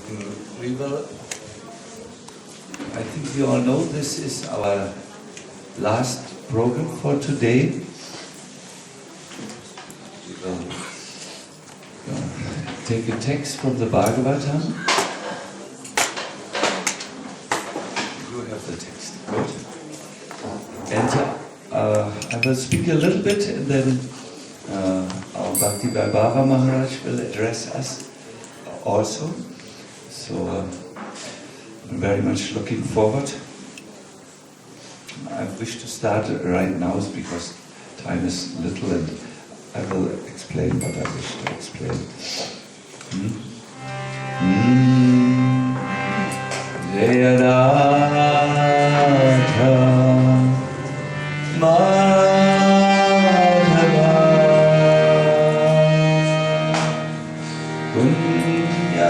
We will, I think we all know this is our last program for today. We will take a text from the Bhagavatam. You have the text. Good. And I will speak a little bit and then our Bhaktivaibhava Maharaj will address us also. So I'm very much looking forward. I wish to start right now because time is little and I will explain what I wish to explain. Jaya Radha Madhava Punya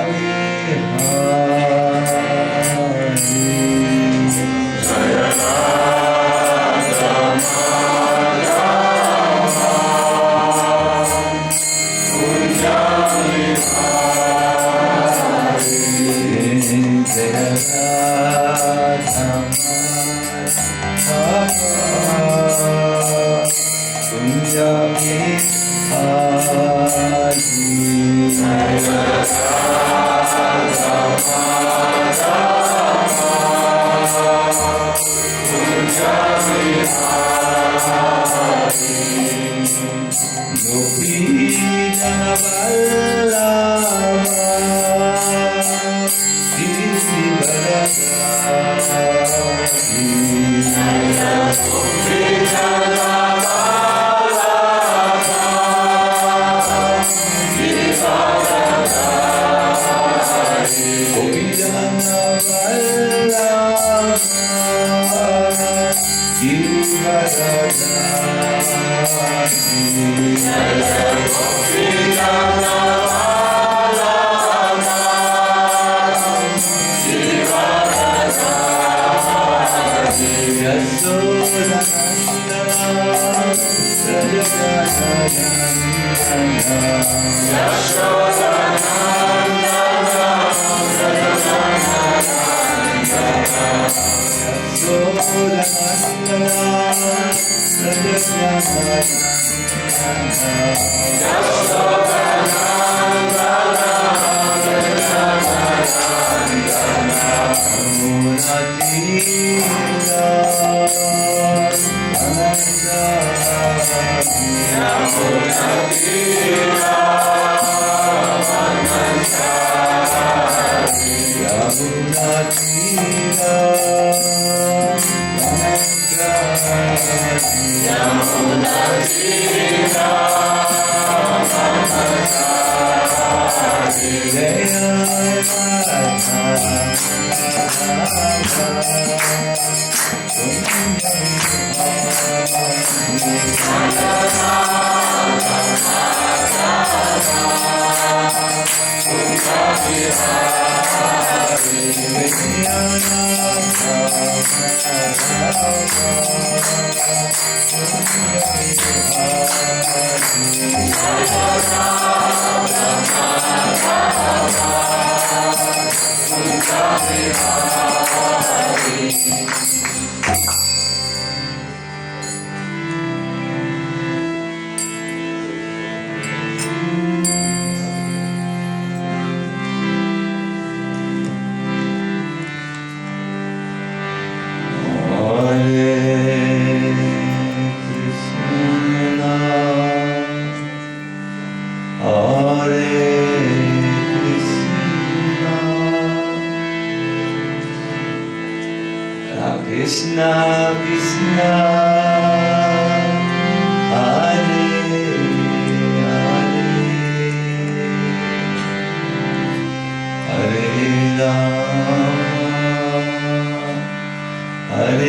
Hare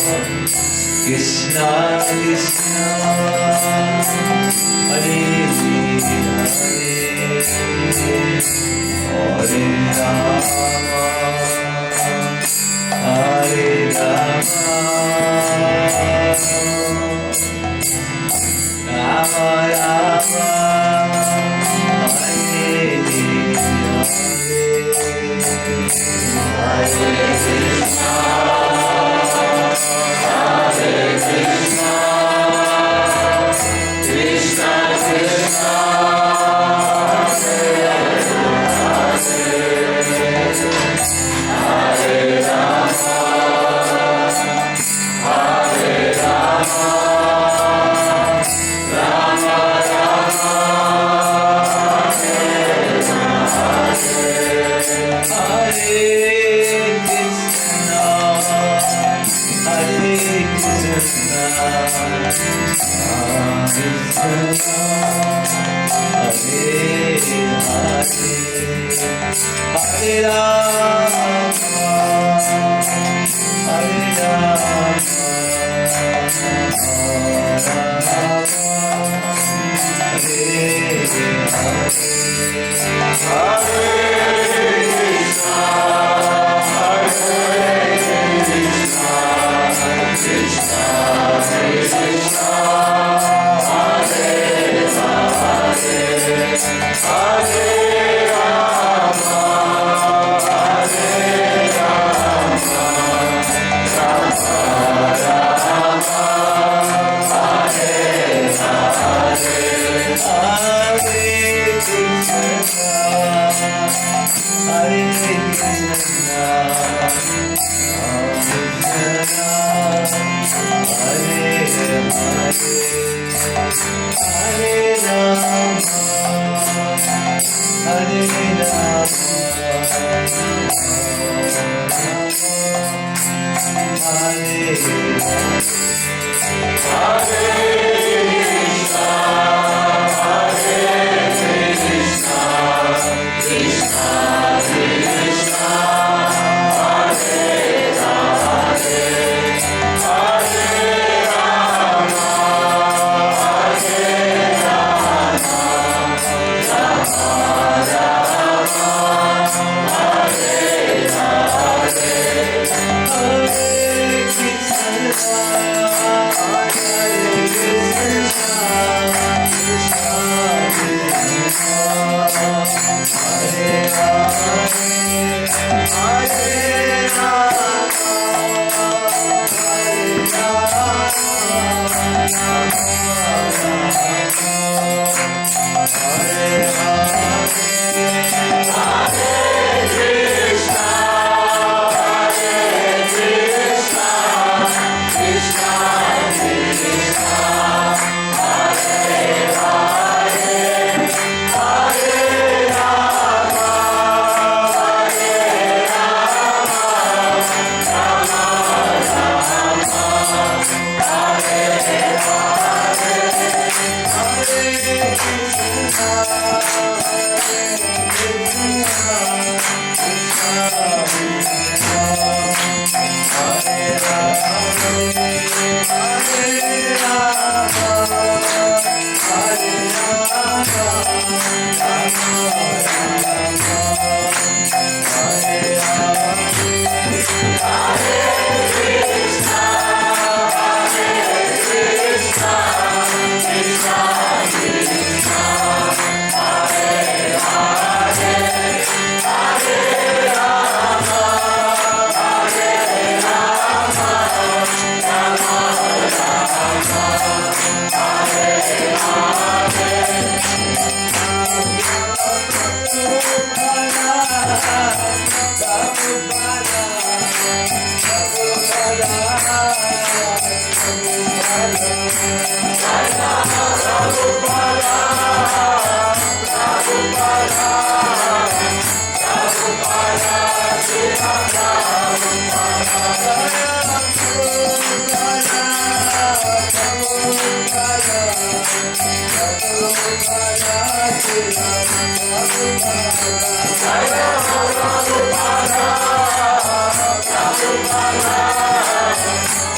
Krishna Krishna Hare Hare Hare Rama Rama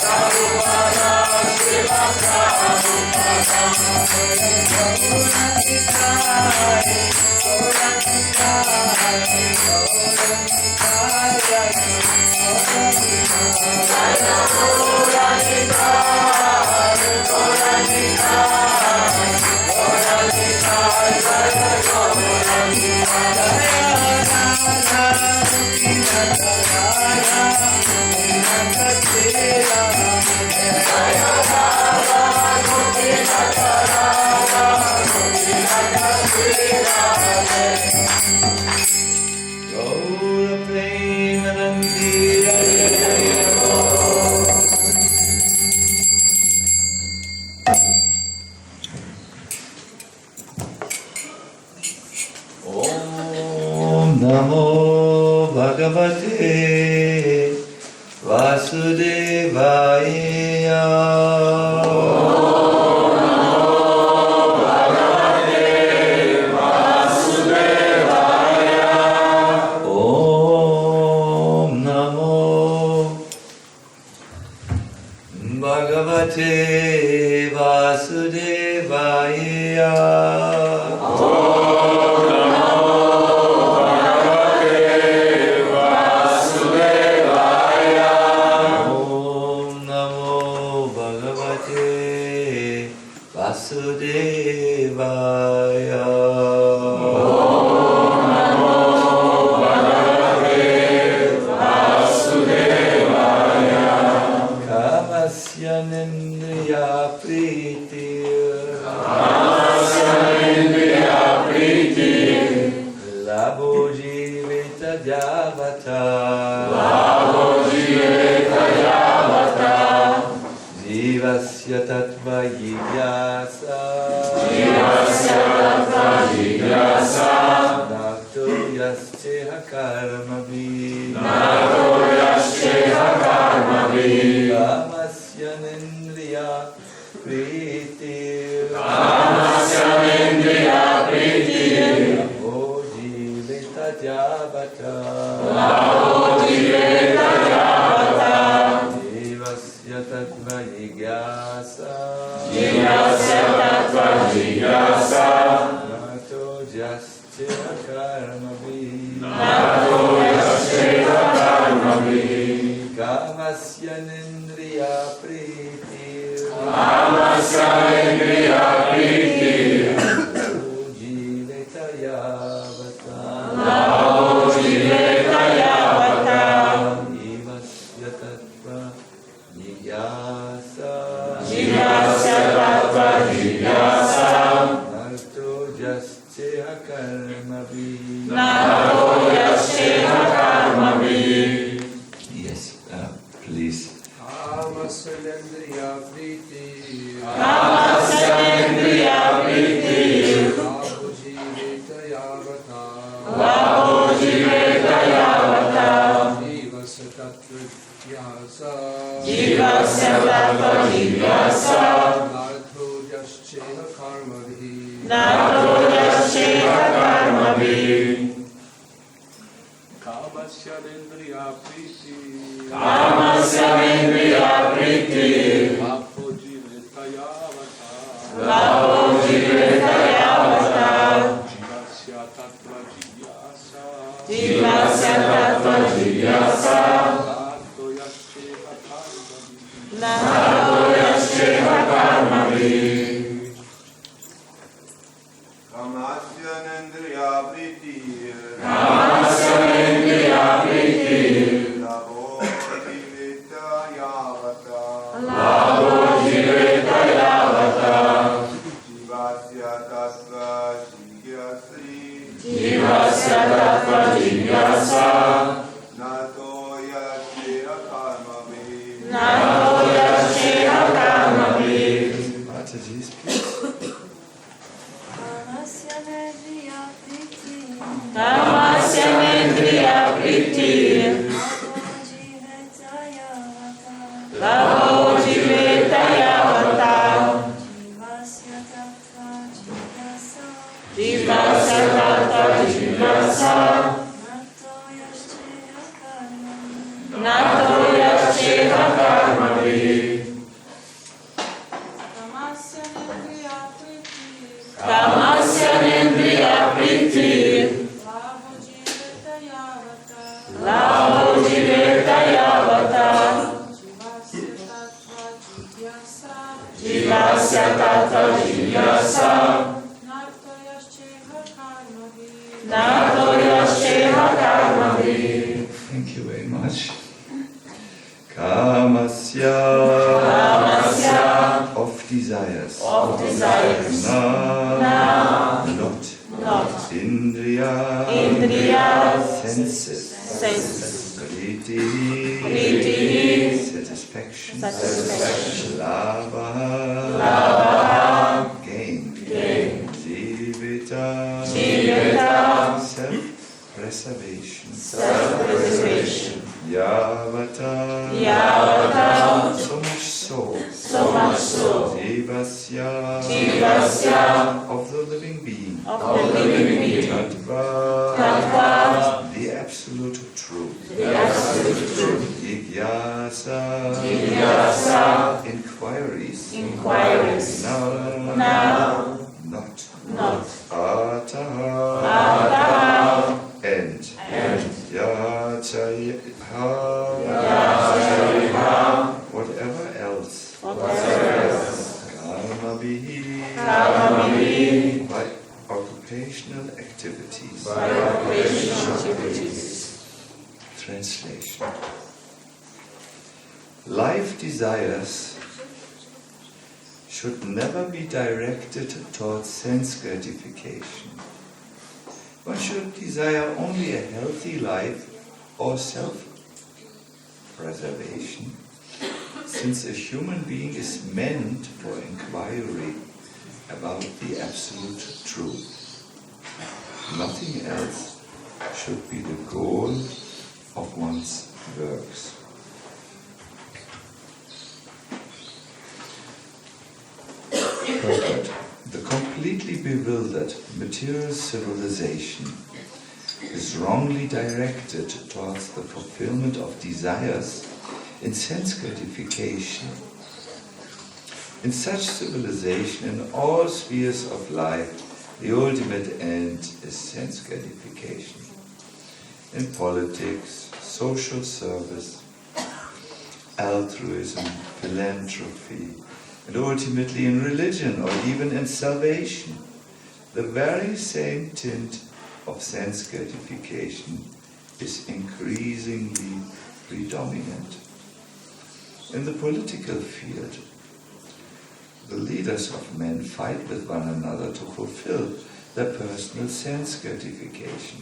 Rama Namo Bhagavate Vasudevaya. Om Namo Bhagavate Vasudevaya. Jivasya tatra jivyasa nartoyasceha karmavi. Thank you very much. Kamasya of desires. Na not Indriya senses. Priti satisfaction. Lava gain. Jivita self-preservation. Yavata so much so. Jivasya of the living being. Tattva the absolute truth. Jigyasa inquiries. Now not. Ataha and Yachaiha whatever else. Karmabihi by occupational activities. Translation. Life desires should never be directed towards sense gratification. One should desire only a healthy life or self-preservation, since a human being is meant for inquiry about the absolute truth. Nothing else should be the goal of one's works. Purport. The completely bewildered material civilization is wrongly directed towards the fulfillment of desires in sense gratification. In such civilization, in all spheres of life, the ultimate end is sense gratification. In politics, social service, altruism, philanthropy, and ultimately in religion or even in salvation, the very same tint of sense gratification is increasingly predominant. In the political field, the leaders of men fight with one another to fulfill their personal sense gratification.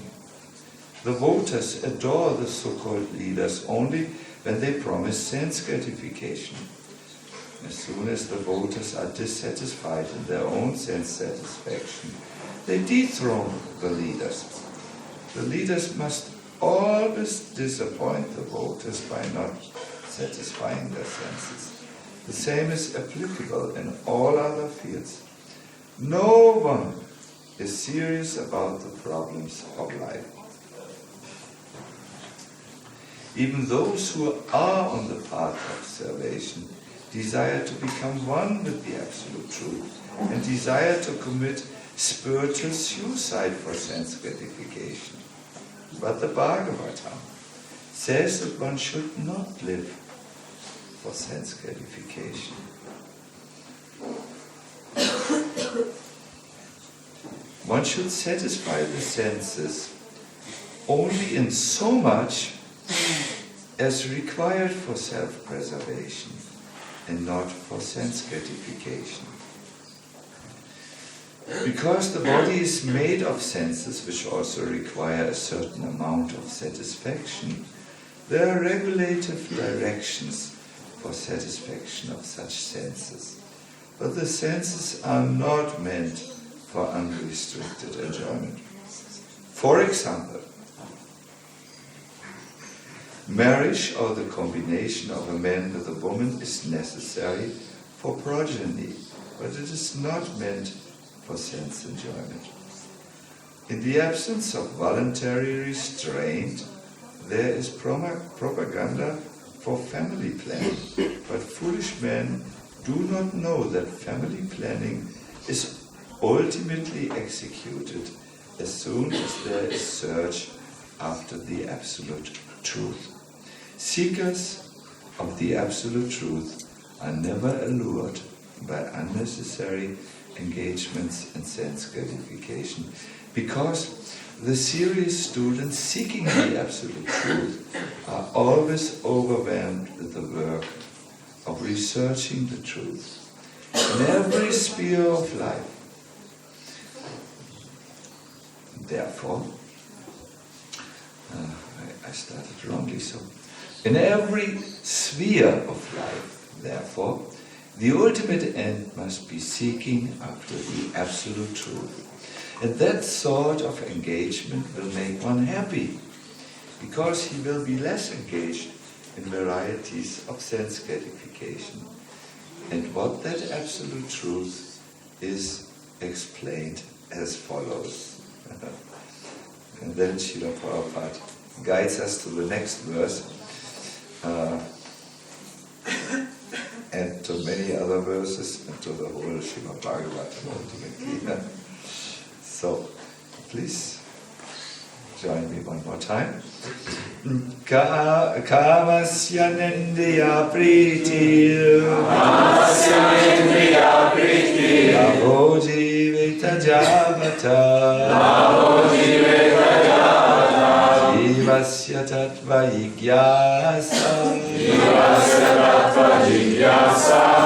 The voters adore the so-called leaders only when they promise sense gratification. As soon as the voters are dissatisfied in their own sense satisfaction, they dethrone the leaders. The leaders must always disappoint the voters by not satisfying their senses. The same is applicable in all other fields. No one is serious about the problems of life. Even those who are on the path of salvation desire to become one with the absolute truth and desire to commit spiritual suicide for sense gratification. But the Bhagavatam says that one should not live for sense gratification. One should satisfy the senses only in so much as required for self-preservation and not for sense gratification. Because the body is made of senses which also require a certain amount of satisfaction, there are regulative directions for satisfaction of such senses. But the senses are not meant for unrestricted enjoyment. For example, marriage or the combination of a man with a woman is necessary for progeny, but it is not meant for sense enjoyment. In the absence of voluntary restraint, there is propaganda for family planning, but foolish men do not know that family planning is ultimately executed as soon as there is search after the absolute truth. Seekers of the absolute truth are never allured by unnecessary engagements and sense gratification, because the serious students seeking the absolute truth are always overwhelmed with the work of researching the truth in every sphere of life. Therefore, I started wrongly, so in every sphere of life, therefore, the ultimate end must be seeking after the absolute truth. And that sort of engagement will make one happy, because he will be less engaged in varieties of sense gratification. And what that absolute truth is explained as follows. And then Srila Prabhupada guides us to the next verse, and to many other verses, and to the whole Srimad Bhagavatam ultimately. So, please join me one more time. Kamasya nindriya priti Namo jiveta javata Jivasya tattva jigyasa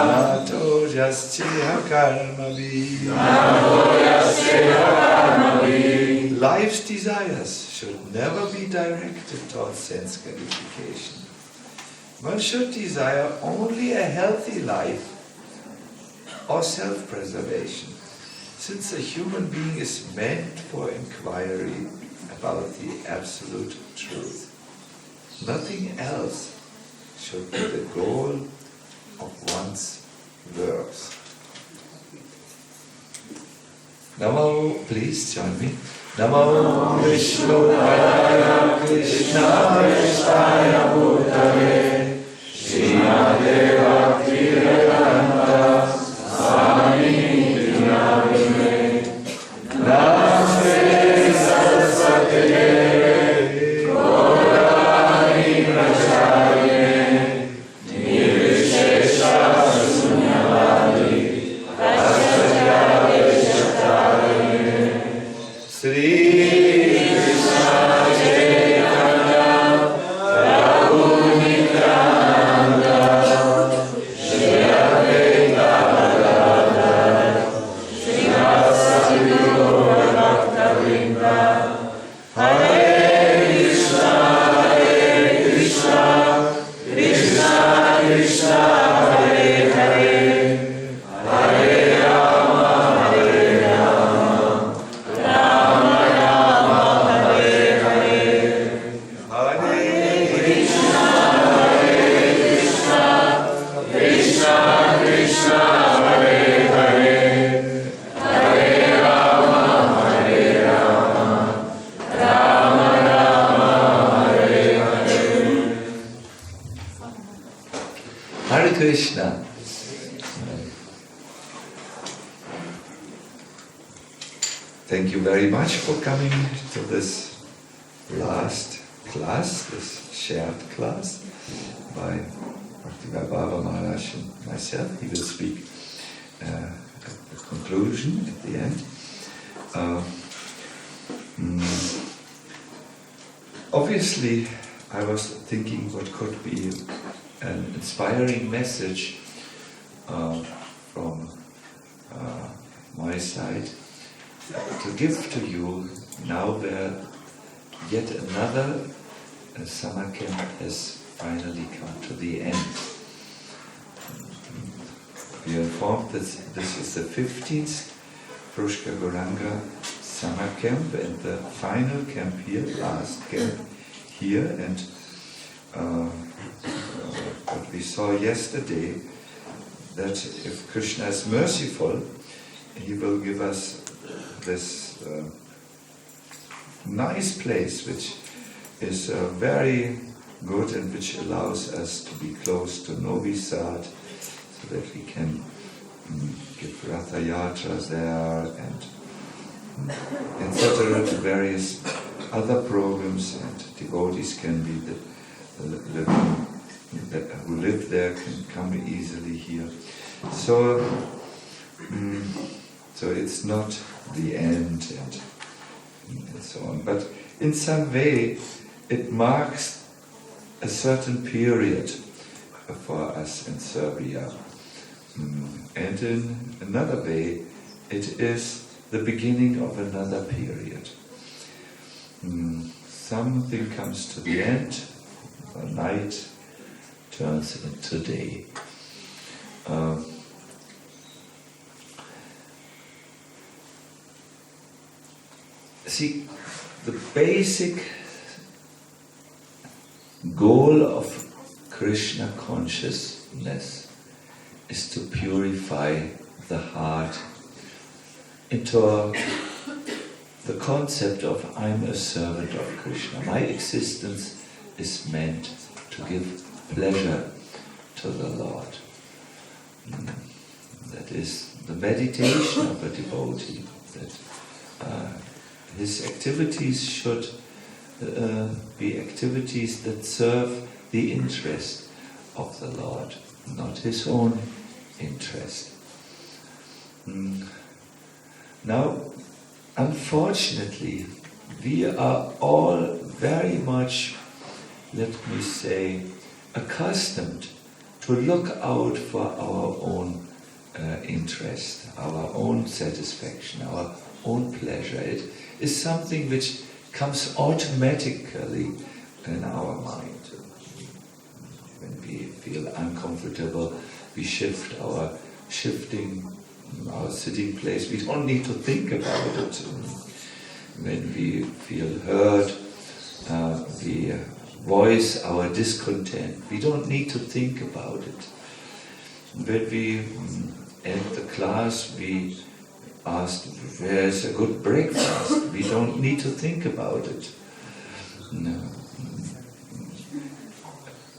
Nato jaschiha karmavi. Life's desires should never be directed towards sense gratification. One should desire only a healthy life or self-preservation, since a human being is meant for inquiry about the absolute truth. Nothing else should be the goal of one's works. Namo, please join me. Namo Vishnu-padaya Krishna-Krishnaya Bhutale Srimate Bhaktivedanta Swami Dinamine Namaste Saraswati Deve Gaurani Pracharine Nirvishesha Sunyavadi Asyatyade Shatarine Sri Krishna Chaitanya Prabhu Nityananda Shri Advaita Gadadhara Srivasadi Gaura Bhakta-vrinda Hare Krishna Krishna Krishna Hare Hare Hare Rama Hare Rama Rama Rama Hare Hare Hare Krishna Krishna Krishna Hare Hare Hare Rama Hare Rama Rama Rama Hare Hare. Hare Krishna. Thank you very much for coming to this last class, this shared class by Bhaktivaibhava Maharaj and myself. He will speak at the conclusion, at the end. Obviously, I was thinking what could be an inspiring message from my side to give to you now that yet another summer camp has finally come to the end. We are informed that this is the 15th Fruska Goranga summer camp and the final camp here, last camp here, and what we saw yesterday, that if Krishna is merciful, he will give us this nice place which is very good and which allows us to be close to Novi Sad, so that we can give Ratha Yatras there and etc. to various other programs, and devotees can be living who live there can come easily here. So it's not the end and so on. But in some way, it marks a certain period for us in Serbia. And in another way, it is the beginning of another period. Something comes to the end, the night turns into day. See, the basic goal of Krishna consciousness is to purify the heart into the concept of I'm a servant of Krishna. My existence is meant to give pleasure to the Lord. That is the meditation of a devotee, that his activities should be activities that serve the interest of the Lord, not his own interest. Now, unfortunately, we are all very much, let me say, accustomed to look out for our own interest, our own satisfaction, our own pleasure. It is something which comes automatically in our mind. When we feel uncomfortable, we shifting our sitting place. We don't need to think about it. When we feel hurt, we voice our discontent. We don't need to think about it. When we end the class, we ask, where's a good breakfast? We don't need to think about it. No.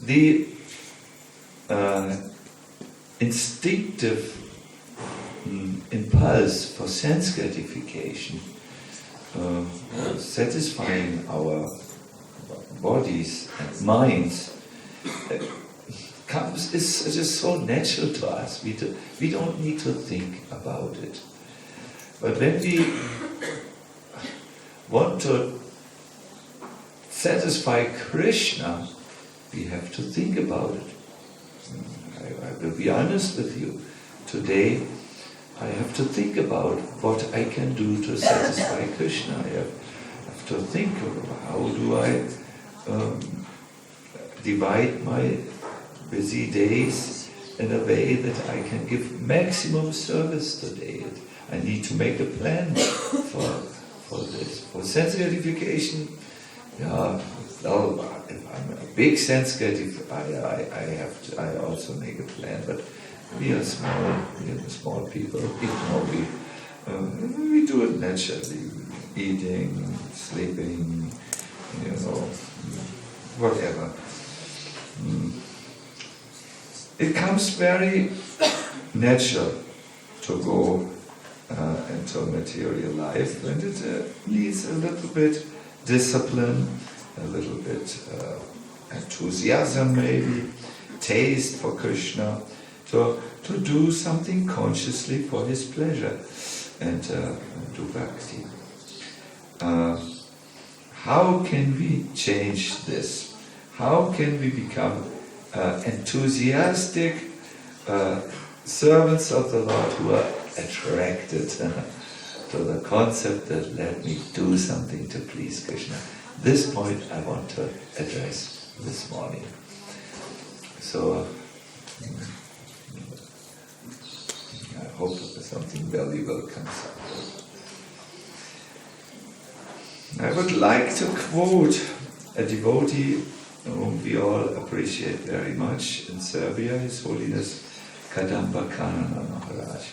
The instinctive impulse for sense gratification, satisfying our bodies and minds, is just so natural to us. We don't need to think about it. But when we want to satisfy Krishna, we have to think about it. I will be honest with you. Today, I have to think about what I can do to satisfy Krishna. I have to think of how do I divide my busy days in a way that I can give maximum service today. I need to make a plan for this. For sense gratification, well, if I'm a big sense gratifier, I also make a plan. But we are small people. We do it naturally, eating, sleeping, whatever. It comes very natural to go into material life, and it needs a little bit discipline, a little bit enthusiasm maybe, taste for Krishna, to do something consciously for his pleasure and do bhakti. How can we change this? How can we become enthusiastic servants of the Lord who are attracted to the concept that let me do something to please Krishna? This point I want to address this morning. So I hope something valuable comes out. I would like to quote a devotee whom we all appreciate very much in Serbia, His Holiness Kadamba Kanana Maharaj.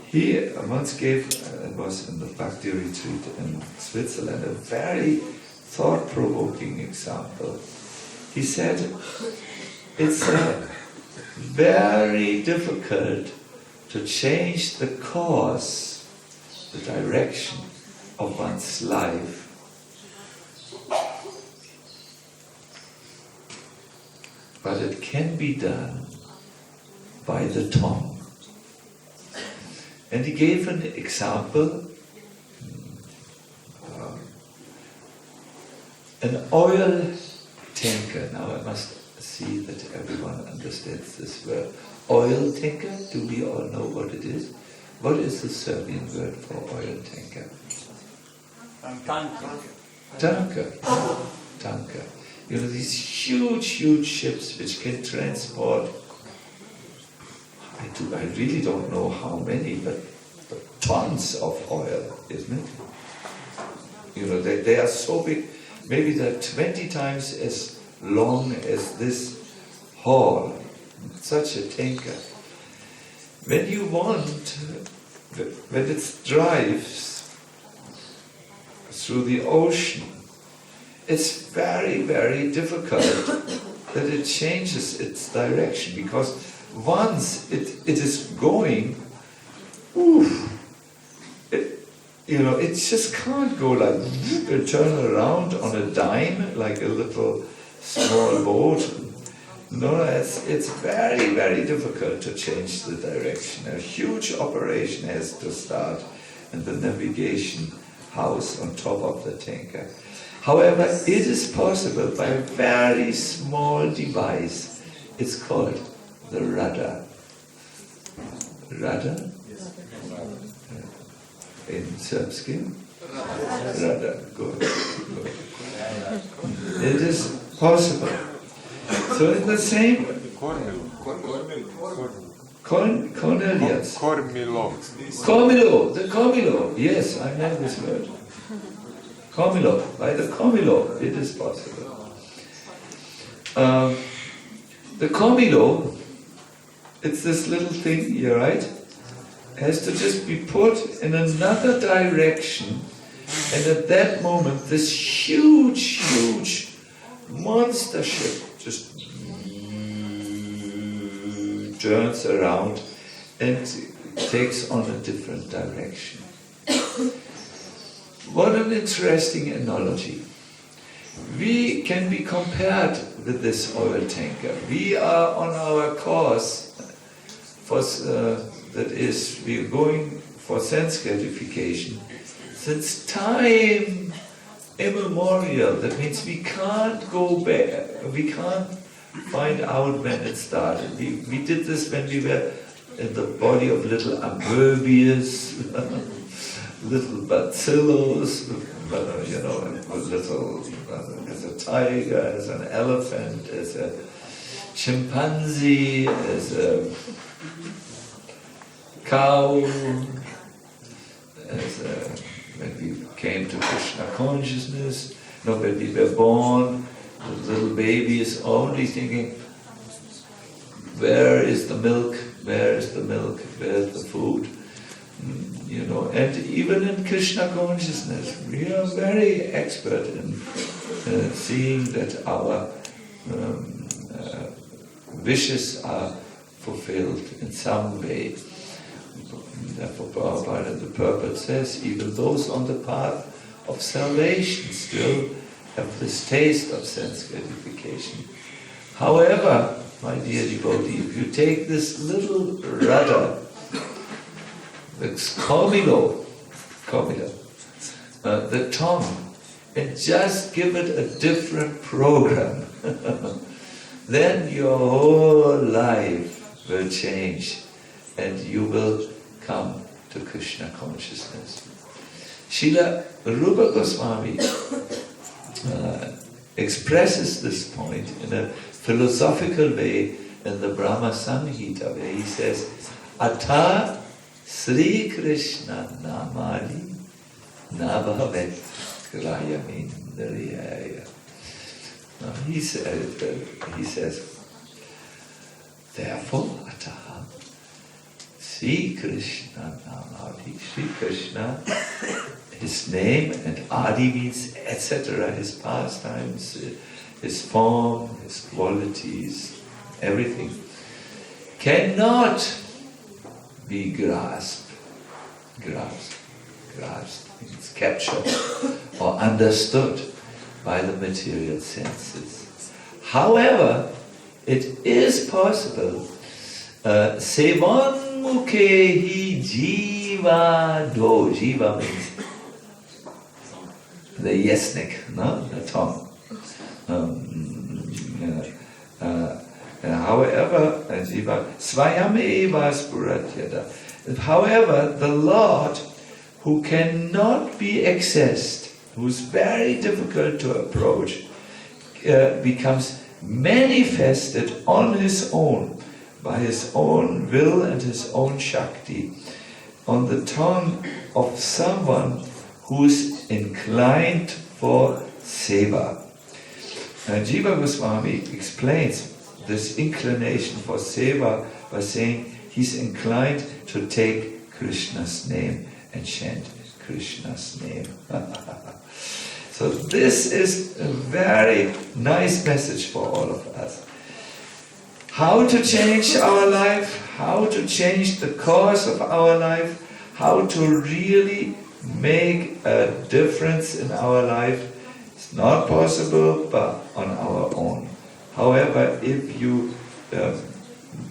He once gave, it was in the Bhakti retreat in Switzerland, a very thought-provoking example. He said, it's very difficult to change the course, the direction of one's life but it can be done by the tongue. And he gave an example, an oil tanker. Now I must see that everyone understands this word. Oil tanker, do we all know what it is? What is the Serbian word for oil tanker? Tanker. Tanker. You know, these huge ships which can transport, I really don't know how many, but tons of oil, isn't it? You know, they are so big, maybe they're 20 times as long as this hall, such a tanker. When you want, when it drives through the ocean, it's very, very difficult that it changes its direction, because once it is going, it just can't go like and turn around on a dime like a little small boat. No, it's very, very difficult to change the direction. A huge operation has to start in the navigation house on top of the tanker. However, it is possible by a very small device. It's called the rudder. Rudder? In Srpski? Rudder. Good. It is possible. So in the same... Cornelius. Kormilo. The Kormilo. Yes, I know this word. Kormilo. By the Kormilo, it is possible. The Kormilo, it's this little thing here, right? Has to just be put in another direction, and at that moment this huge monster ship just turns around and takes on a different direction. What an interesting analogy. We can be compared with this oil tanker. We are on our course for we are going for sense gratification since time immemorial. That means we can't go back, we can't find out when it started. We did this when we were in the body of little amoebias, little bacillus, little, as a tiger, as an elephant, as a chimpanzee, as a cow, when we came to Krishna consciousness, when we were born, the little baby is only thinking, where is the milk, where is the milk, where is the food? And even in Krishna consciousness, we are very expert in seeing that our wishes are fulfilled in some way. Therefore, Prabhupada in the purport says, even those on the path of salvation still have this taste of sense gratification. However, my dear devotee, if you take this little rudder, it's Komilo, the tongue, and just give it a different program, then your whole life will change and you will come to Krishna consciousness. Srila Rupa Goswami expresses this point in a philosophical way in the Brahma Samhita, where he says, Atha Sri Krishna Namali Nabhavet Grayamindriyaya. He says, therefore, Ataha Sri Krishna Namali, Sri Krishna, his name, and Adi means etc., his pastimes, his form, his qualities, everything, cannot be grasped means captured or understood by the material senses. However, it is possible. Sevan mukhehi jiva do. Jiva means the yesnik, no? The tongue. However, the Lord, who cannot be accessed, who's very difficult to approach, becomes manifested on his own, by his own will and his own Shakti, on the tongue of someone who's inclined for seva. And Jiva Goswami explains this inclination for seva by saying he's inclined to take Krishna's name and chant Krishna's name. So this is a very nice message for all of us. How to change our life, how to change the course of our life, how to really make a difference in our life. It's not possible, but on our own. However, if you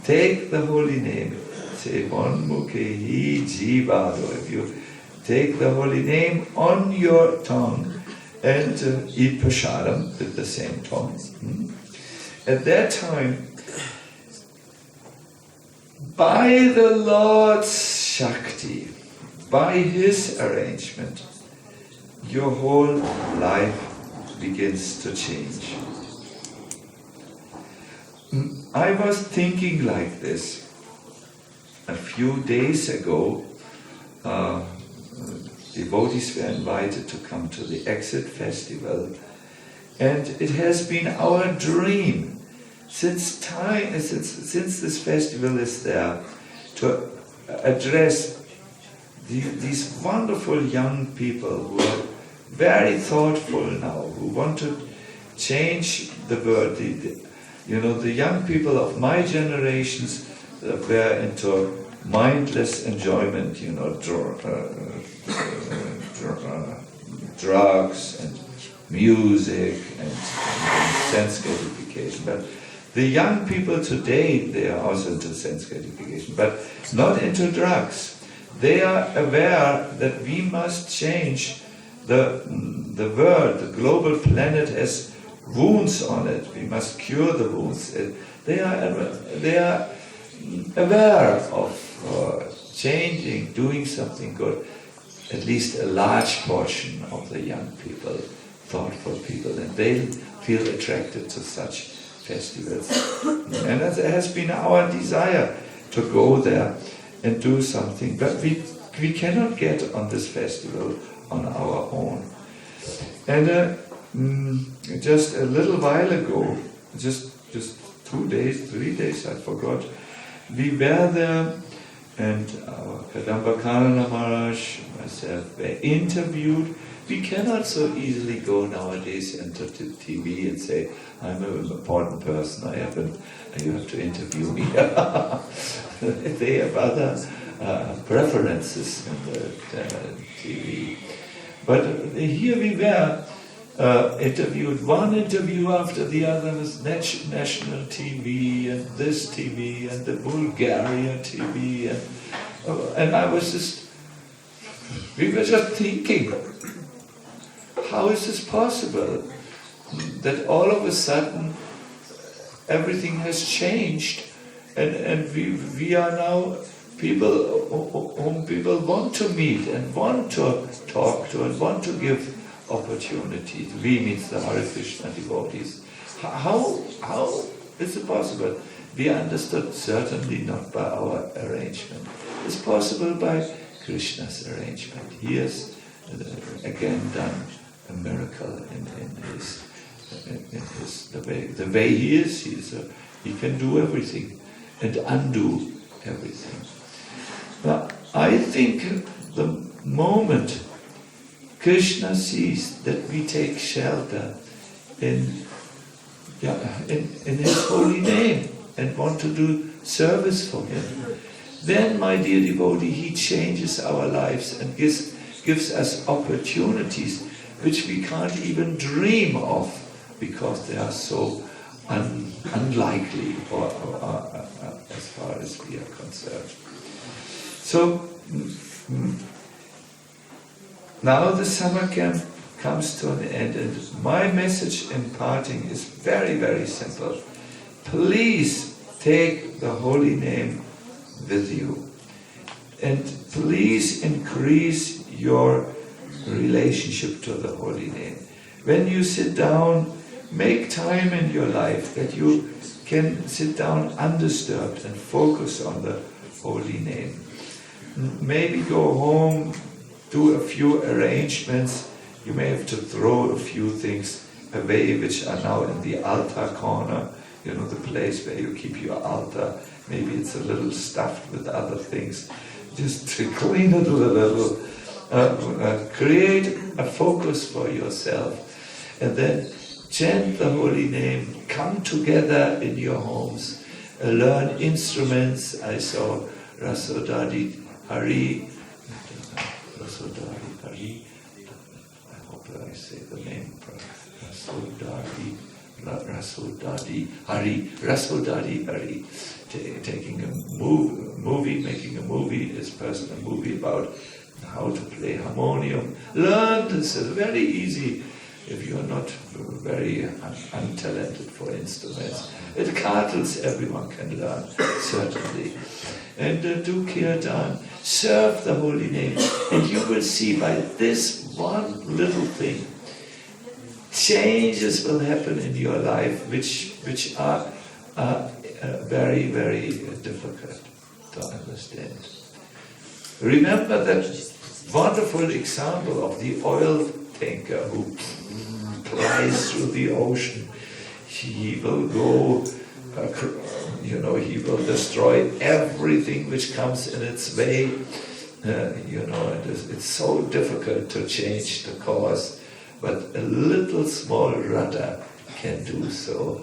take the holy name, say Von Mukhehi Jivado, if you take the holy name on your tongue and eat prasadam with the same tongue, at that time, by the Lord's Shakti, by His arrangement, your whole life begins to change. I was thinking like this. A few days ago, devotees were invited to come to the Exit Festival, and it has been our dream since this festival is there to address these wonderful young people who are very thoughtful now, who want to change the world. The young people of my generations were into mindless enjoyment, drugs and music and sense gratification. But the young people today, they are also into sense gratification, but not into drugs. They are aware that we must change the world. The global planet has wounds on it. We must cure the wounds. They are aware of changing, doing something good. At least a large portion of the young people, thoughtful people, and they feel attracted to such festivals. And it has been our desire to go there and do something, but we cannot get on this festival on our own. And just a little while ago, just 2 days, 3 days, I forgot, we were there, and our Kadamba Karana Maharaj, myself, were interviewed. We cannot so easily go nowadays into TV and say, I'm an important person, you have to interview me. They have other preferences in the TV. But here we were interviewed, one interview after the other was national TV and this TV and the Bulgaria TV and I was we were just thinking, how is this possible that all of a sudden everything has changed and we are now people whom people want to meet and want to talk to and want to give opportunities. We means the Hare Krishna devotees. How is it possible? We understood certainly not by our arrangement. It's possible by Krishna's arrangement. He has again done a miracle in the way he is. He can do everything and undo everything. Now, I think the moment Krishna sees that we take shelter in His holy name and want to do service for Him, then, my dear devotee, He changes our lives and gives us opportunities which we can't even dream of because they are so unlikely, or as far as we are concerned. So now the summer camp comes to an end, and my message in parting is very, very simple. Please take the holy name with you, and please increase your relationship to the holy name. When you sit down, make time in your life that you can sit down undisturbed and focus on the holy name. Maybe go home, do a few arrangements. You may have to throw a few things away which are now in the altar corner, the place where you keep your altar. Maybe it's a little stuffed with other things. Just to clean it a little, create a focus for yourself, and then chant the holy name, come together in your homes, learn instruments. I saw Rasodadi Hari, I hope I say the name Rasodadi Hari, taking a movie, making a movie, his personal movie about how to play harmonium. Learn this, is very easy if you're not very untalented for instruments. At Kartels everyone can learn, certainly. And do kirtan, serve the holy name, and you will see by this one little thing, changes will happen in your life which are very, very difficult to understand. Remember that wonderful example of the oil tanker who plies through the ocean. He will go, he will destroy everything which comes in its way. It's so difficult to change the course, but a little small rudder can do so.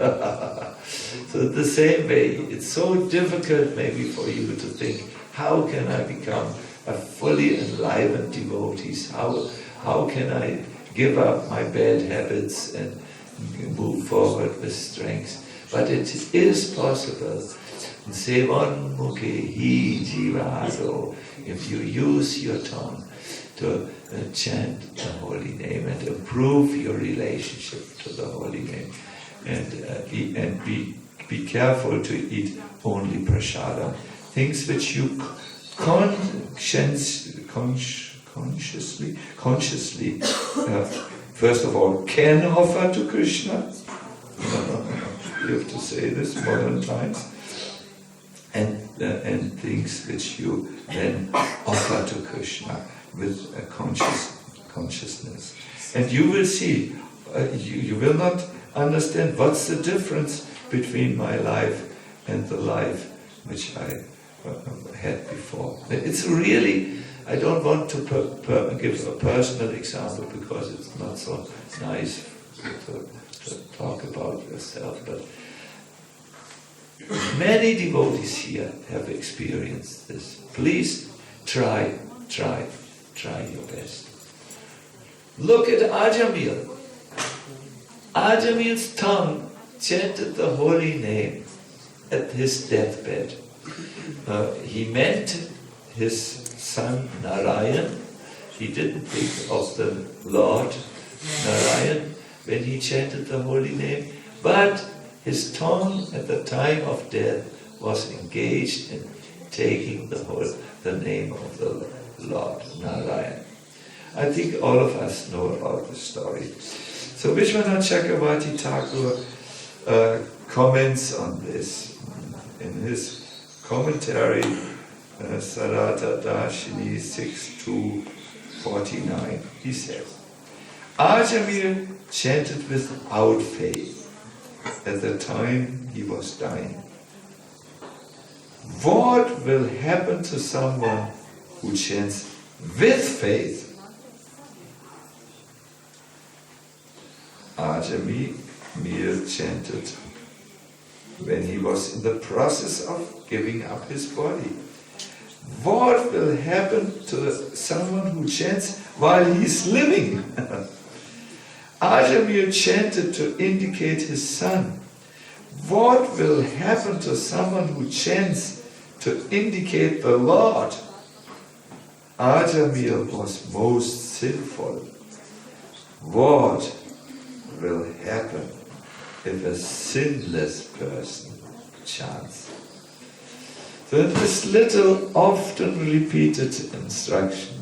So the same way, it's so difficult maybe for you to think, how can I become a fully enlivened devotee? How can I give up my bad habits and move forward with strength? But it is possible. Sevan mukhe hi jivado. If you use your tongue to chant the holy name and improve your relationship to the holy name, and be careful to eat only prasada, things which you consciously, first of all, can offer to Krishna. You have to say this modern times. And things which you then offer to Krishna with a consciousness. And you will see, you will not understand what's the difference between my life and the life which I had before. It's really, I don't want to give a personal example because it's not so nice to talk about yourself, but many devotees here have experienced this. Please try your best. Look at Ajamil. Ajamil's tongue chanted the holy name at his deathbed. He meant his son Narayan. He didn't think of the Lord Narayan when he chanted the holy name, but his tongue at the time of death was engaged in taking the name of the Lord Narayan. I think all of us know about the story. So Vishwanath Chakravarti Thakur comments on this in his commentary, Sarata Darshini 6.2.49. He says, Ajamil chanted without faith at the time he was dying. What will happen to someone who chants with faith? Ajamil chanted when he was in the process of giving up his body. What will happen to someone who chants while he's living? Ajamil chanted to indicate his son. what will happen to someone who chants to indicate the Lord? Ajamil was most sinful. What will happen if a sinless person chants? So in this little, often repeated instruction,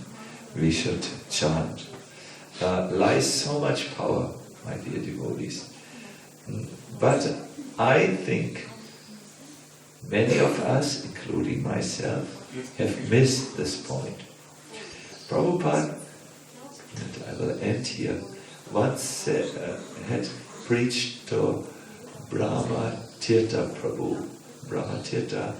we should chant, lies so much power, my dear devotees. But I think many of us, including myself, have missed this point. Prabhupada, and I will end here, once had preached to Brahma Tirtha Prabhu. Brahma Tirtha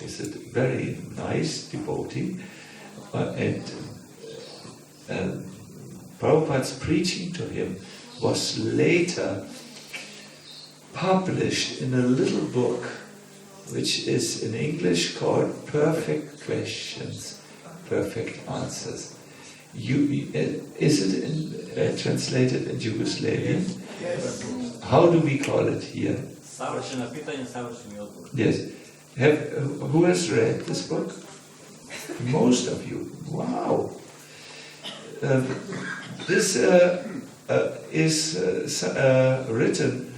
is a very nice devotee, and Prabhupada's preaching to him was later published in a little book which is in English called Perfect Questions, Perfect Answers. Is it translated in Yugoslavian? Yes. How do we call it here? Savršena pitanja, savršeni odgovor. Yes. Who has read this book? Most of you. Wow. This is written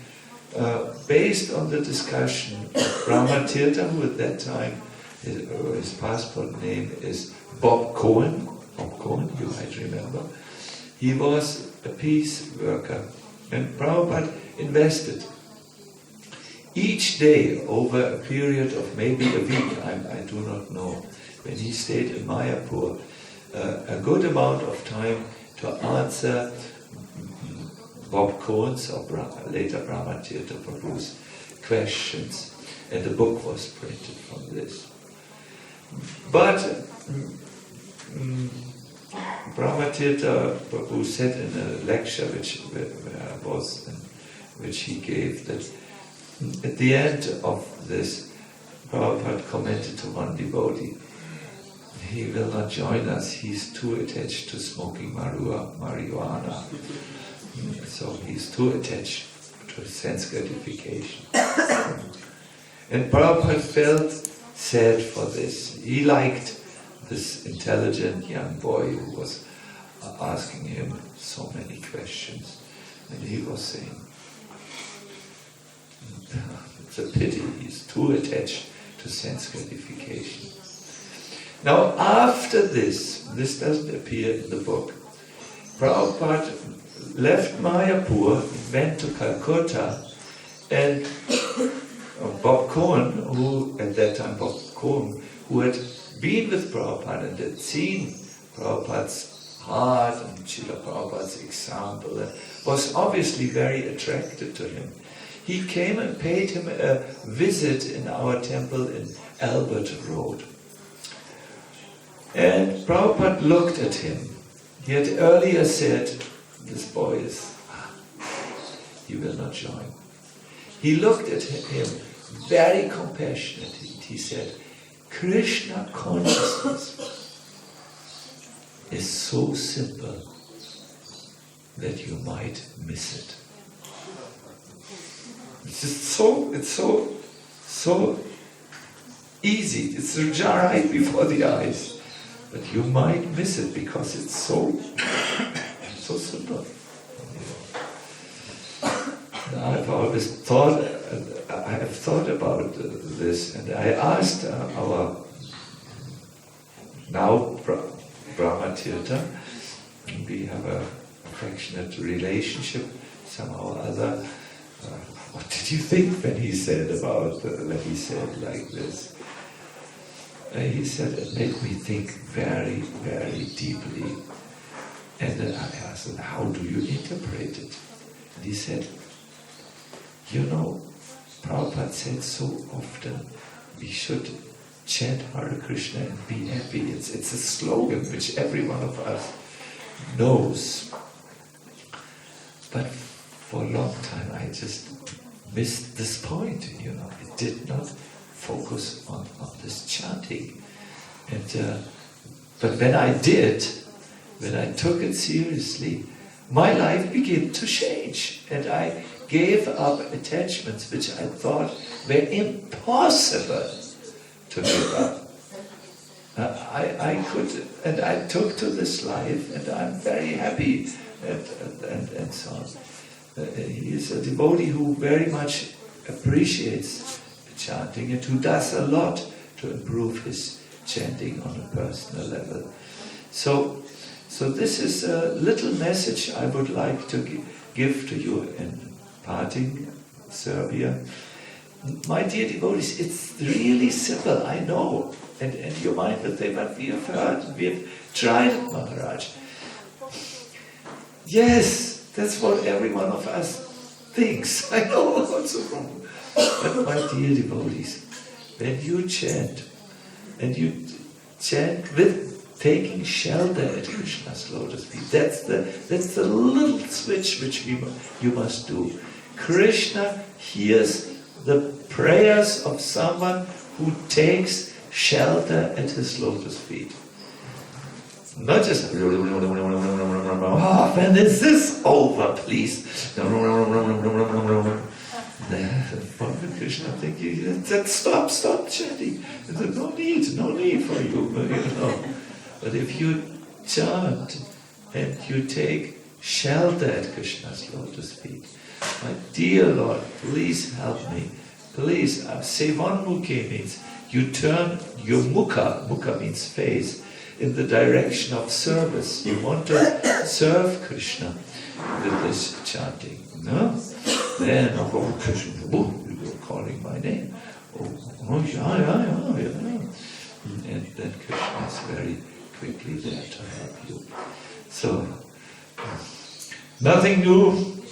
based on the discussion of Brahma Tirtha, who at that time, his passport name is Bob Cohen. Bob Cohen, you might remember. He was a peace worker, and Prabhupada invested each day over a period of maybe a week, I do not know, when he stayed in Mayapur, a good amount of time to answer Bob Cohen's or later Brahma Tirtha Prabhu's questions, and the book was printed from this. But Brahma Tirtha Prabhu said in a lecture which he gave that at the end of this, Prabhupada commented to one devotee, he will not join us, he's too attached to smoking marijuana. So he's too attached to sense gratification. And Prabhupada felt sad for this. He liked this intelligent young boy who was asking him so many questions. And he was saying, it's a pity, he's too attached to sense gratification. Now after this doesn't appear in the book, Prabhupada left Mayapur, went to Calcutta, and Bob Cohen, who had been with Prabhupada and had seen Prabhupada's heart and Srila Prabhupada's example, and was obviously very attracted to him. He came and paid him a visit in our temple in Albert Road. And Prabhupada looked at him. He had earlier said, this boy he will not join. He looked at him very compassionately. He said, Krishna consciousness is so simple that you might miss it. It's so easy. It's right before the eyes. But you might miss it because it's so simple. I've always thought about this, and I asked our now Brahma Tirtha, we have a affectionate relationship somehow or other. What did you think when he said like this? He said, it made me think very, very deeply. And then I asked him, how do you interpret it? And he said, Prabhupada said so often, we should chant Hare Krishna and be happy. It's a slogan which every one of us knows. But for a long time I just missed this point, It did not focus on this chanting. And but when I took it seriously, my life began to change, and I gave up attachments which I thought were impossible to give up. I could, and I took to this life, and I'm very happy, and so on. He is a devotee who very much appreciates chanting and who does a lot to improve his chanting on a personal level. So this is a little message I would like to give to you in parting Serbia. My dear devotees, it's really simple, I know, and you might say, but we have heard, we have tried it, Maharaj. Yes, that's what every one of us thinks. I know what's wrong. But my dear devotees, when you chant, and you chant with taking shelter at Krishna's lotus feet, that's the little switch which you must do. Krishna hears the prayers of someone who takes shelter at his lotus feet. Not just, when is this over, please? Krishna thinking, stop chanting. No need for you. But if you chant and you take shelter at Krishna's lotus feet, my dear Lord, please help me. Please, Sevanmukhe means you turn your mukha means face, in the direction of service. You want to serve Krishna with this chanting. No? Then, Krishna, you're calling my name. Yeah. And then Krishna is very quickly there to help you. So, nothing new.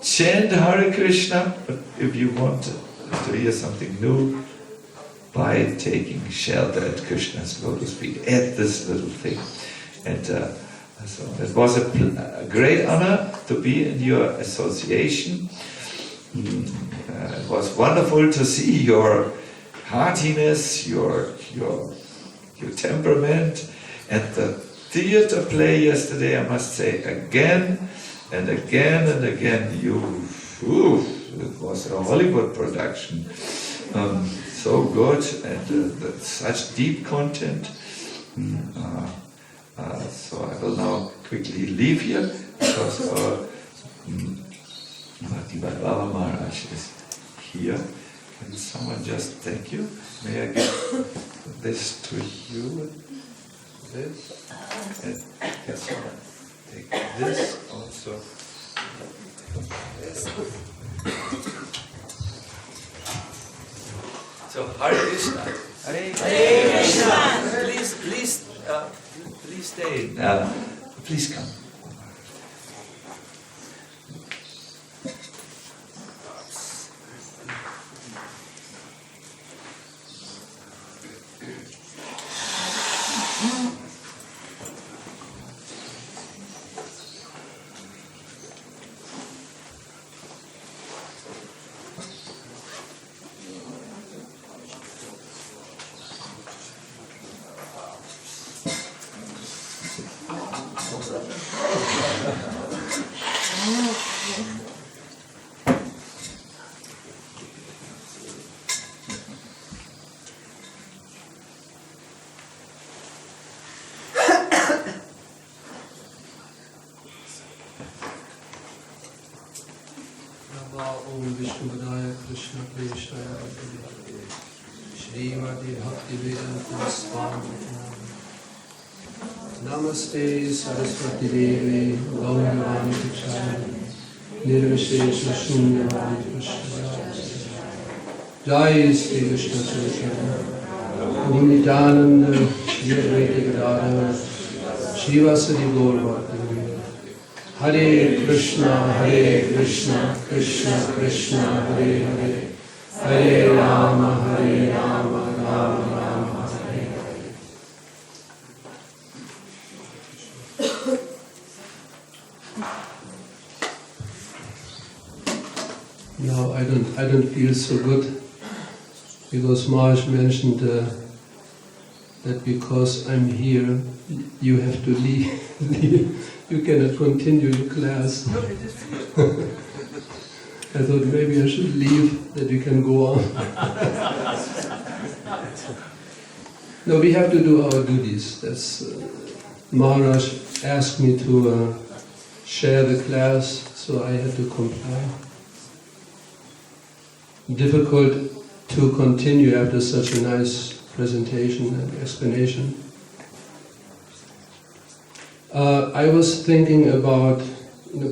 Chant Hare Krishna, but if you want to hear something new, by taking shelter at Krishna's lotus feet, at this little thing. And so it was a great honor to be in your association. It was wonderful to see your heartiness, your temperament, and the theater play yesterday, I must say, again and again and again. It was a Hollywood production. So good, and such deep content. So I will now quickly leave here because our Bhaktivaibhava Maharaj is here. Can someone just thank you? May I give this to you? This? And can someone take this also? This. So Hare Krishna. Hare Krishna. Please stay. Please come. Krishna Preshaya Srimati Bhaktivaibhava Swami Namaste Saraswati Devi Gauravani Tichari Nirvishesha Shunyavani Prashaya Jai Sri Krishna Chaitanya Nityananda Shri Advaita Gadadhara Shivasadi Gora Hare Krishna, Krishna Krishna, Hare Hare, Hare Rama, Rama Rama, Hare Hare. Now I don't feel so good because Maharaj mentioned that because I'm here, you have to leave. You cannot continue your class. I thought maybe I should leave, that you can go on. No, we have to do our duties. That's Maharaj asked me to share the class, so I had to comply. Difficult to continue after such a nice presentation and explanation. I was thinking about,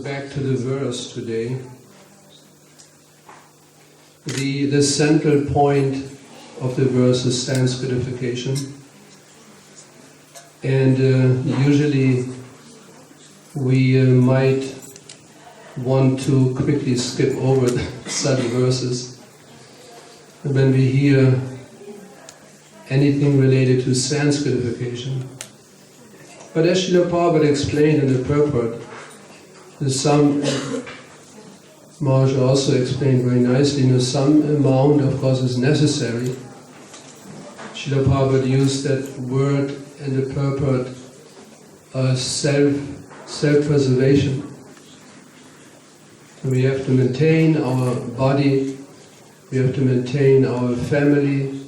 back to the verse today, the central point of the verse is Sanskarification, and usually we might want to quickly skip over such verses when we hear anything related to Sanskarification. But as Srila Prabhupada explained in the purport, some Maharaj also explained very nicely, some amount of course is necessary. Srila Prabhupada used that word in the purport, self-preservation. We have to maintain our body, we have to maintain our family,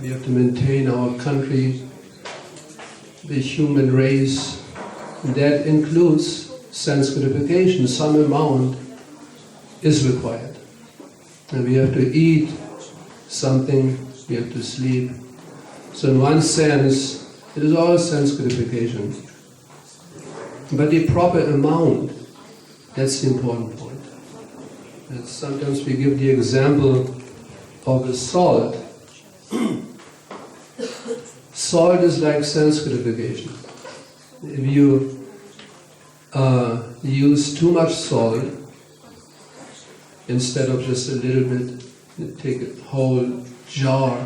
we have to maintain our country, the human race. That includes Sanskarification. Some amount is required. And we have to eat something, we have to sleep. So in one sense, it is all Sanskarification. But the proper amount, that's the important point. And sometimes we give the example of a salt. Salt is like Sanskarification. If you use too much salt, instead of just a little bit, you take a whole jar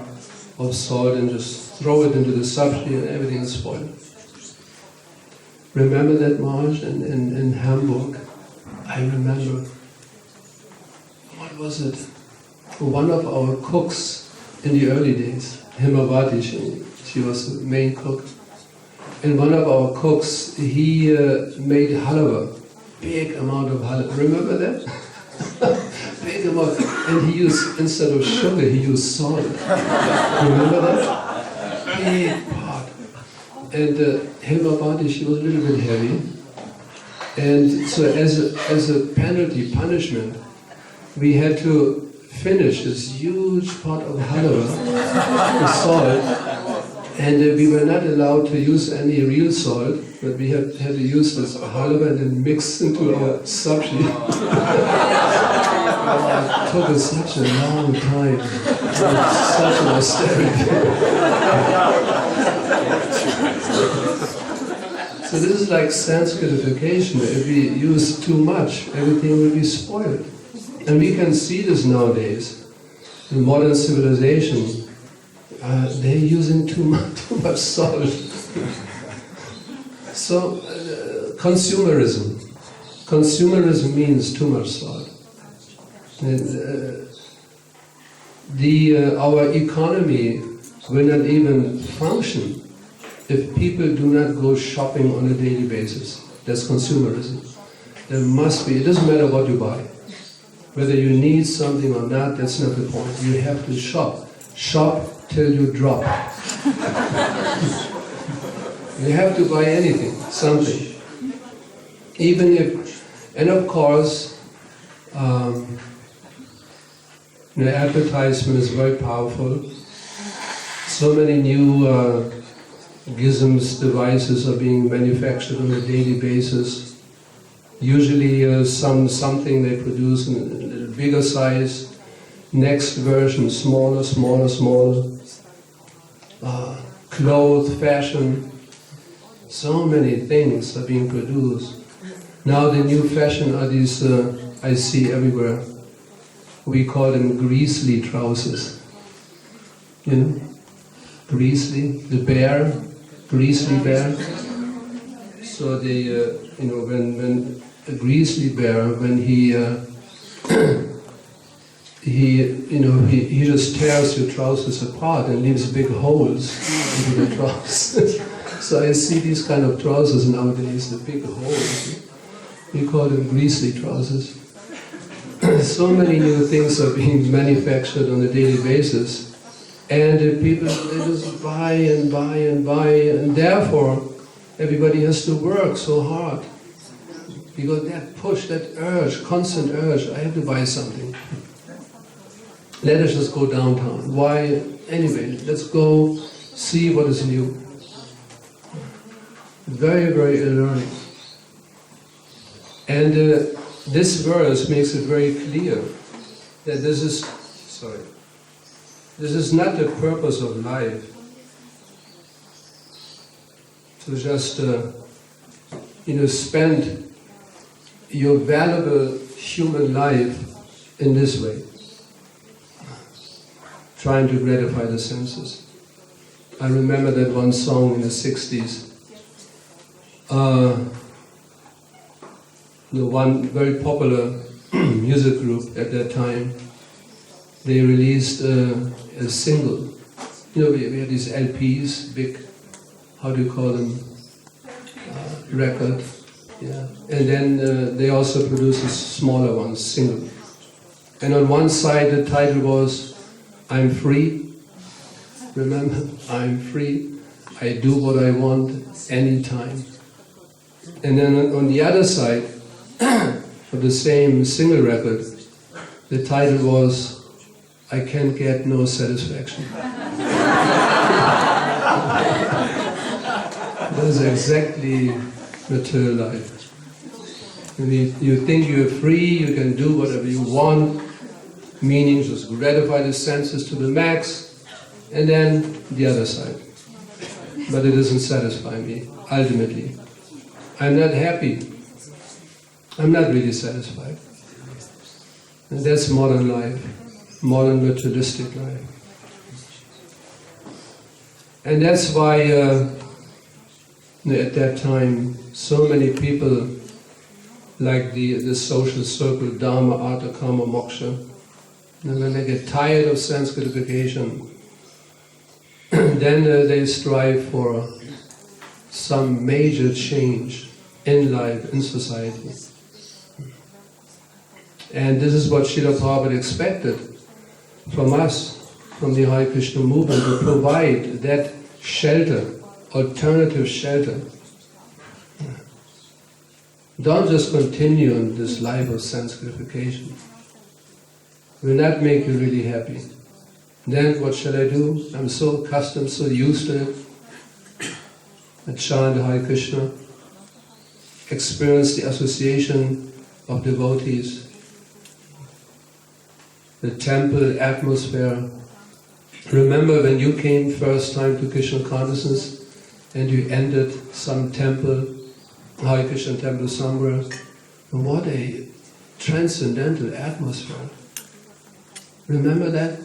of salt and just throw it into the sabji and everything is spoiled. Remember that, Maharaj, in Hamburg? I remember, what was it? One of our cooks in the early days, Himavati, she was the main cook. And one of our cooks, he made halava, big amount of halava. Remember that? Big amount. And he used, instead of sugar, he used salt. Remember that? Big pot. And Himavati, she was a little bit heavy. And so as a penalty, punishment, we had to finish this huge pot of halava with salt. And we were not allowed to use any real salt, but we had to use this halava and then mix into our sabji. It took us such a long time, such an austerity. So this is like Sanskarification. If we use too much, everything will be spoiled. And we can see this nowadays. In modern civilization, they're using too much salt. So, consumerism. Consumerism means too much salt. And, our economy will not even function if people do not go shopping on a daily basis. That's consumerism. There must be, it doesn't matter what you buy. Whether you need something or not, that's not the point. You have to shop. Shop till you drop. You have to buy anything, something. Even if, and of course, the advertisement is very powerful. So many new gizms, devices are being manufactured on a daily basis. Usually something they produce in a little bigger size. Next version, smaller. Clothes, fashion, so many things are being produced. Now the new fashion are these, I see everywhere, we call them greasy trousers. You know, greasy, the bear, greasy bear. So they, when a greasy bear, when he he just tears your trousers apart and leaves big holes into the trousers. So I see these kind of trousers nowadays, the big holes. We call them greasy trousers. So many new things are being manufactured on a daily basis. And people, they just buy and buy and buy, and therefore everybody has to work so hard. Because that push, that urge, constant urge, I have to buy something. Let us just go downtown. Why? Anyway, let's go see what is new. Very, very alluring. And this verse makes it very clear that this is not the purpose of life. To just, spend your valuable human life in this way, trying to gratify the senses. I remember that one song in the 60s. The one very popular music group at that time, they released a single. We had these LPs, big, how do you call them, record. Yeah. And then they also produced a smaller one, single. And on one side the title was, I'm free. Remember, I'm free. I do what I want anytime. And then on the other side of the same single record, the title was, I can't get no satisfaction. That is exactly material life. You think you're free, you can do whatever you want, meaning just gratify the senses to the max, and then the other side. But it doesn't satisfy me, ultimately. I'm not happy. I'm not really satisfied. And that's modern life, modern materialistic life. And that's why at that time so many people, like the social circle, Dharma, Artha, Kama, Moksha, and when they get tired of sense gratification, then they strive for some major change in life, in society. And this is what Srila Prabhupada expected from us, from the Hare Krishna movement, to provide that shelter, alternative shelter. Don't just continue in this life of sense gratification. It will not make you really happy. Then what shall I do? I'm so accustomed, so used to it. I chant Hare Krishna, experience the association of devotees, the temple atmosphere. Remember when you came first time to Krishna consciousness and you entered some temple, Hare Krishna temple somewhere, and what a transcendental atmosphere. Remember that?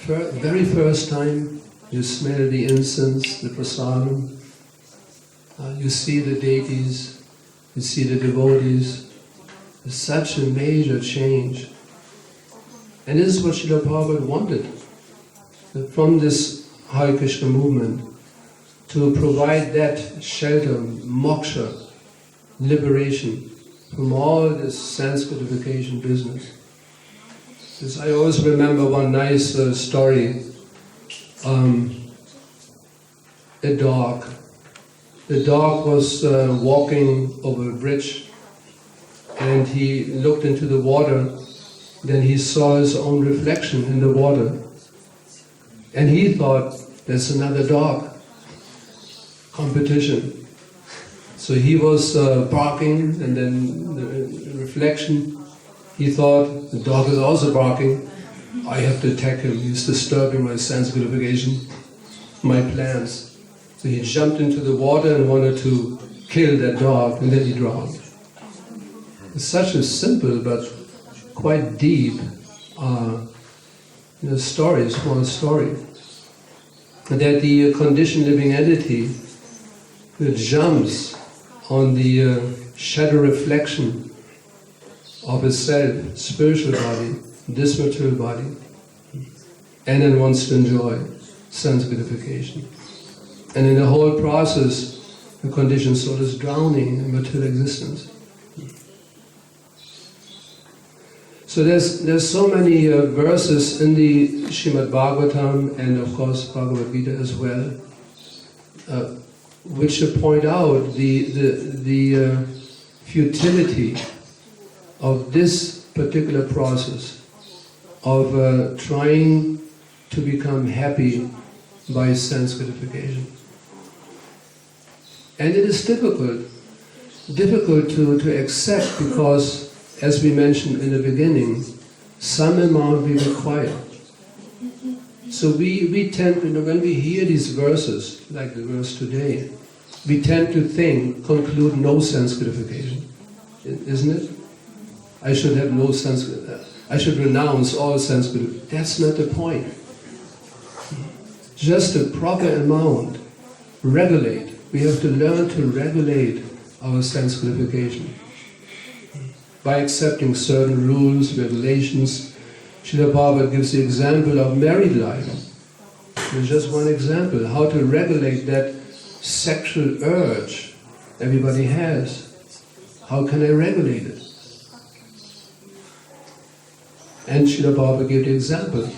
Very first time you smell the incense, the prasadam, you see the deities, you see the devotees. It's such a major change. And this is what Srila Prabhupada wanted from this Hare Krishna movement, to provide that shelter, moksha, liberation from all this sense gratification business. Because I always remember one nice story. A dog. The dog was walking over a bridge, and he looked into the water. Then he saw his own reflection in the water, and he thought, there's another dog. Competition. So he was barking, and then the reflection, he thought, the dog is also barking, I have to attack him, he's disturbing my sense gratification, my plans. So he jumped into the water and wanted to kill that dog, and then he drowned. It's such a simple but quite deep story, small story. That the conditioned living entity that jumps on the shadow reflection of his self, spiritual body, this material body, and then wants to enjoy sense gratification. And in the whole process, the conditioned soul is drowning in material existence. So there's so many verses in the Srimad Bhagavatam and of course Bhagavad Gita as well, which point out the futility of this particular process of trying to become happy by sense gratification. And it is difficult to accept because, as we mentioned in the beginning, some amount we require. So we tend to, when we hear these verses, like the verse today, we tend to conclude no sense gratification, isn't it? I should have no sense, I should renounce all sense gratification. That's not the point. Just the proper amount, regulate. We have to learn to regulate our sense gratification by accepting certain rules, regulations. Srila Prabhupada gives the example of married life. It's just one example, how to regulate that sexual urge everybody has. How can I regulate it? And Srila Prabhupada gave the example.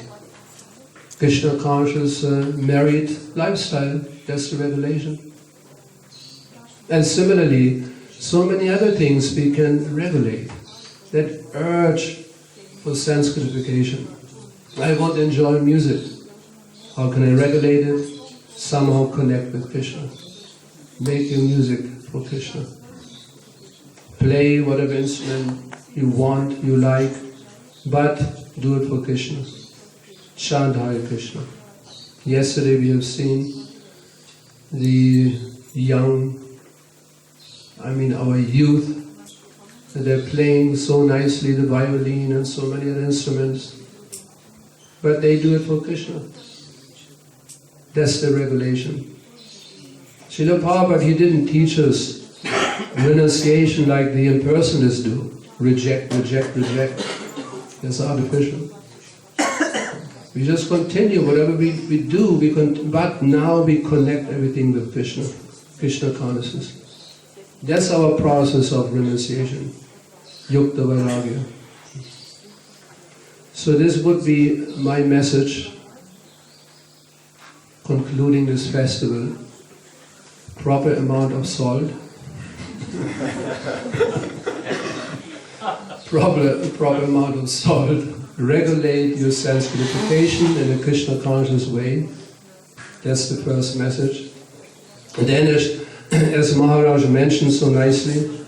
Krishna conscious married lifestyle, that's the regulation. And similarly, so many other things we can regulate. That urge for sense gratification. I want to enjoy music. How can I regulate it? Somehow connect with Krishna. Make your music for Krishna. Play whatever instrument you want, you like, but do it for Krishna. Chant Hare Krishna. Yesterday we have seen the young, our youth, they're playing so nicely the violin and so many other instruments, but they do it for Krishna. That's the regulation. Srila Prabhupada, he didn't teach us renunciation like the impersonalists do. Reject, reject, reject. That's artificial. We just continue, whatever we do, but now we connect everything with Krishna, Krishna consciousness. That's our process of renunciation, yukta vairagya. So this would be my message, concluding this festival. Proper amount of salt, proper amount of salt. Regulate your sense gratification in a Krishna conscious way. That's the first message. And then, as Maharaj mentioned so nicely,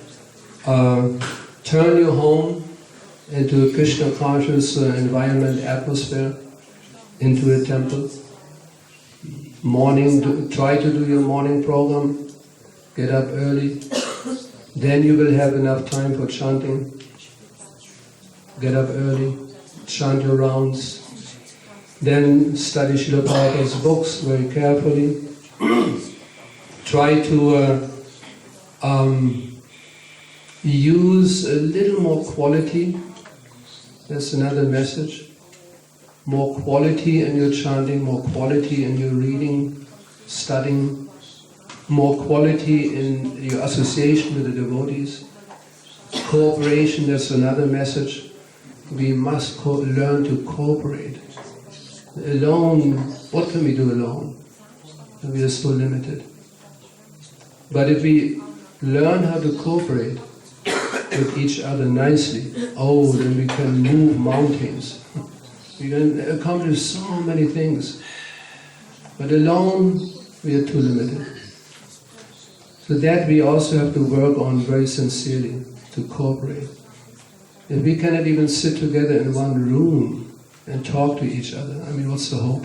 turn your home into a Krishna conscious environment, atmosphere, into a temple. Morning, try to do your morning program, get up early, then you will have enough time for chanting. Get up early, chant your rounds, then study Srila Prabhupada's books very carefully. Try to use a little more quality. That's another message. More quality in your chanting, more quality in your reading, studying, more quality in your association with the devotees. Cooperation, that's another message. We must learn to cooperate. Alone, what can we do alone? We are so limited. But if we learn how to cooperate with each other nicely, then we can move mountains. We can accomplish so many things. But alone, we are too limited. So that we also have to work on very sincerely, to cooperate. If we cannot even sit together in one room and talk to each other, what's the hope?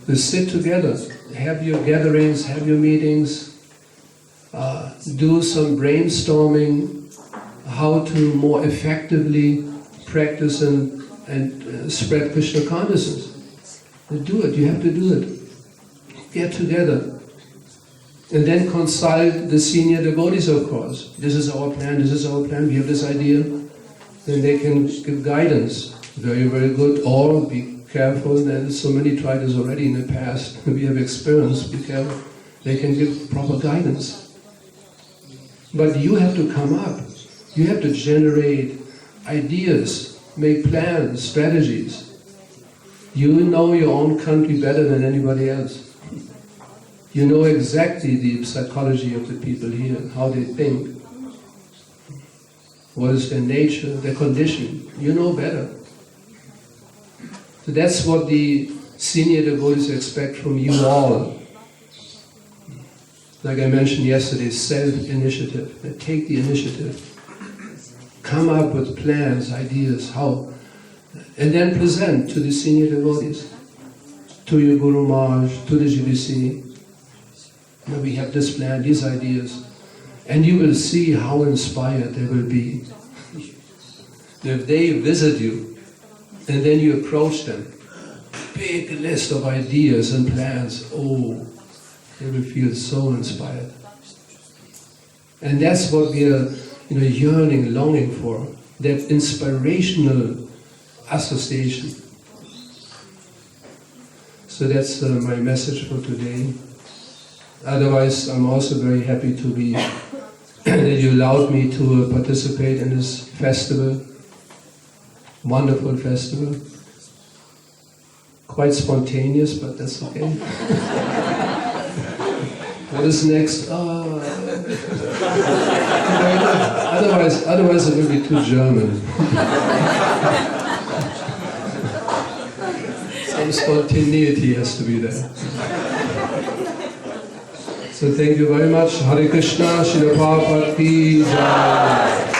To sit together, have your gatherings, have your meetings, do some brainstorming, how to more effectively practice and spread Krishna consciousness. Do it, you have to do it. Get together. And then consult the senior devotees, of course. This is our plan, we have this idea. then they can give guidance. Very, very good. Or be careful, and so many tried this already in the past. We have experience, be careful. They can give proper guidance. But you have to come up. You have to generate ideas, make plans, strategies. You know your own country better than anybody else. You know exactly the psychology of the people here, how they think, what is their nature, their condition. You know better. So that's what the senior devotees expect from you all. Like I mentioned yesterday, self-initiative. Take the initiative. Come up with plans, ideas, how, and then present to the senior devotees, to your Guru Maharaj, to the GBC. Now we have this plan, these ideas, and you will see how inspired they will be. If they visit you, and then you approach them, big list of ideas and plans, oh, they will feel so inspired. And that's what we are yearning, longing for, that inspirational association. So that's my message for today. Otherwise, I'm also very happy to be, that you allowed me to participate in this festival, wonderful festival. Quite spontaneous, but that's okay. What is next? Otherwise it will be too German. Some spontaneity has to be there. So thank you very much. Hare Krishna, Srila Prabhupada ki jai.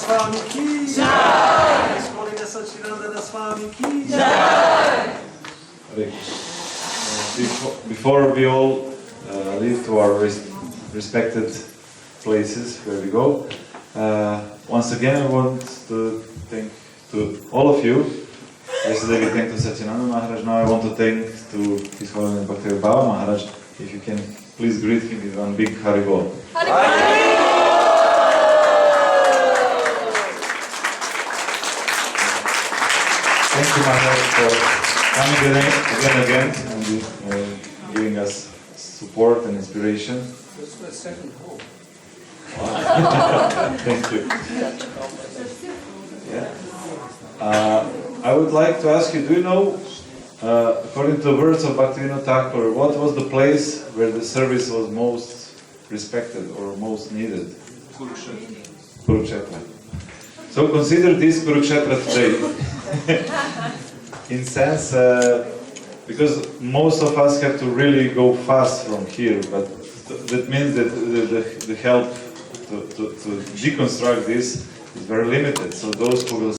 Swami ki jai. Sacinandana Swami ki jai. Before we all leave to our respected places where we go, once again I want to thank to all of you. Yesterday we thanked to Sacinandana Maharaj, now I want to thank to His Holiness Bhaktivaibhava Maharaj. If you can please greet him with one big Haribol. Thank you, Maharaj, for coming again and giving us support and inspiration. That's my second home. Thank you. Yeah. I would like to ask you, do you know, according to the words of Bhaktivinoda Thakur, what was the place where the service was most respected or most needed? Kurukshetra. So consider this Kurukshetra today. In sense, because most of us have to really go fast from here, but that means that the help to deconstruct this is very limited. So those who will